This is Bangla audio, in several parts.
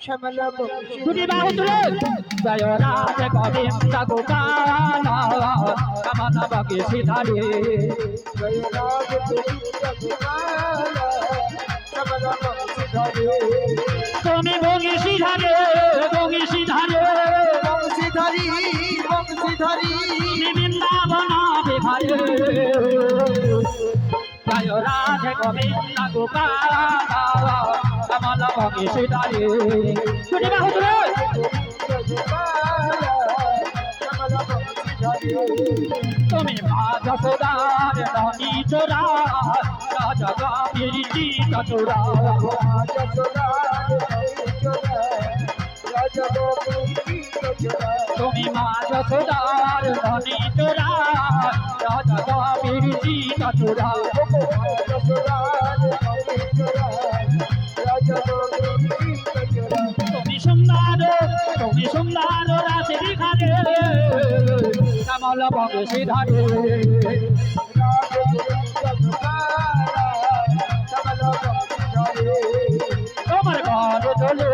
শ্যামলা বংশী দুটি বাহু তুলে জয় রাধে গোবিন্দ গোপাল কামনা বাকি সিধারে জয় রাধে গোবিন্দ গোপাল শ্যামলা বংশী ধরে তুমি বঙ্গি সিধারে বংশীধারী বংশীধারী বৃন্দাবন বিহারে জয় রাধে গোবিন্দ গোপাল কামনা বাকি সিধারে দুটি বাহু তুলে তুমি মা যশোদার রানী চোরা রাজা গাভীর চিত চোরা তুমি মা যশোদার রানী চোরা রাজা গাভীর চিত চোরা তুমি সুন্দর রাশি বিখারে কমল বংশী ধরে তোমার ঘর চলে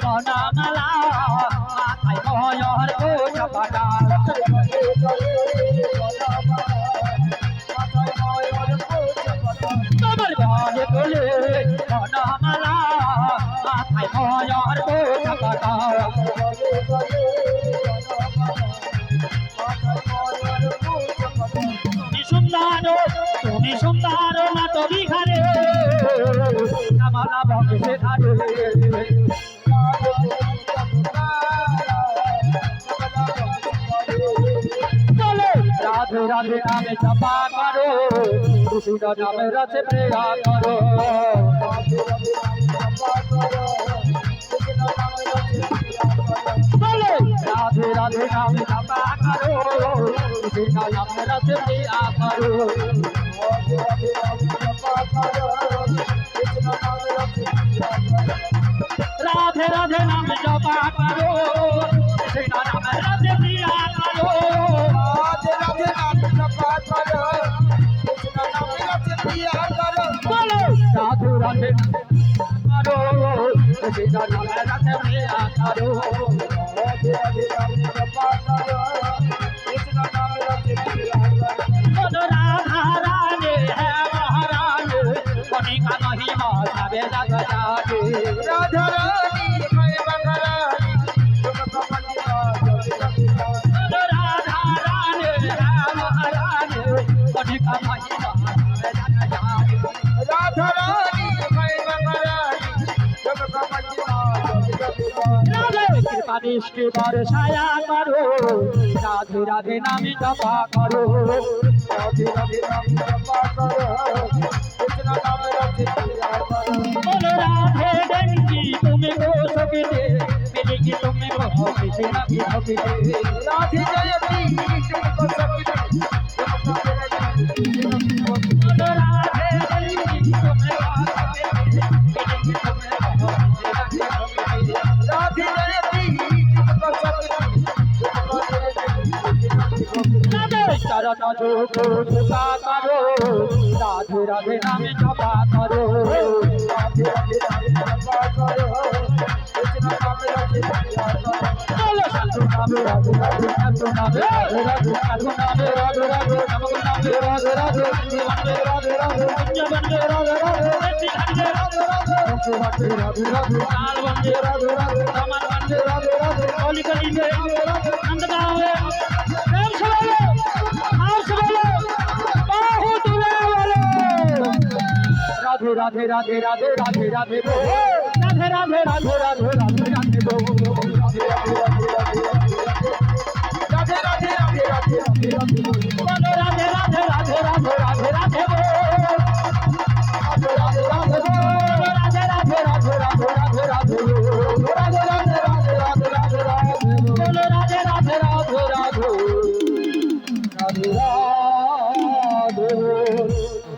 মনামালা মাথায় ময়ূর কোচপাটা তোমার ঘর চলে মনামালা মাথায় ময়ূর কোচপাটা তুমি সুন্দর না তো বিখারে কামনা বংশী ধরে রাধে রাধে নামে জপা করো কৃষ্ণ নামে রসে প্রেয়া করো রাধে রাধে নামে জপা করো কৃষ্ণ নামে রসে প্রেয়া করো রাধে রাধে নাম জপা করো কৃষ্ণ নাম রাধে প্রিয়া করো রাধে রাধে নাম জপা করো কৃষ্ণ নাম রাধে প্রিয়া করো বলো রাধে রাধে করো কৃষ্ণ নাম রাধে প্রিয়া করো রাধে রাধে নাম জপা করো কৃষ্ণ নাম রাধে প্রিয়া করো বলো রাধা রানী হে মহারানী কণিকা মহিমা সবে জগ জানে রাধা রানী হয় বাংলারানী তুমি কমলিয়া রাধা রানী হে মহারানী কণিকা মহিমা সবে জগ জানে রাধা রানী হয় বাংলারানী তুমি কমলিয়া রাধে কৃপা দৃষ্টি বর্ষায়া করো রাধে রাধে নামে জপা করো রাধে রাধে নাম জপা করো কৃষ্ণ নাম রাধে প্রিয়া করো বলো রাধে ডেঙ্গি তুমি গো সকিতে মিলিকি তুমি গো কৃষ্ণ কি ভকিতে राधे जयती तुमको सकिते বলো রাধে ডেঙ্গি তুমি গো সকিতে মিলিকি তুমি গো কৃষ্ণ কি ভকিতে राधे जयती तुमको सकिते রাধে চরণ যোগ কৃপা করো রাধে রাধে নামে জপা করো राधे राधे नाम जपा करो कृष्ण नाम राधे प्रिया करो বলো সাধু নামে রাধে রাধে সাধু নামে রাধে রাধে সাধু নামে রাধে রাধে নমক নামে রাধে রাধে জীবনে রাধে রাধে জীবনে রাধে রাধে সিদ্ধান্তে রাধে রাধে মুক্তি রাধে রাধে কাল বন্দে রাধে রাধে আমার বন্দে রাধে রাধে কলি কলি में राधे नंद गावे प्रेम से बोलो हाथ से बोलो बाहु तुले बोलो राधे राधे राधे राधे राधे राधे बोलो राधे राधे राधे राधे राधे राधे बोलो राधे राधे राधे राधे राधे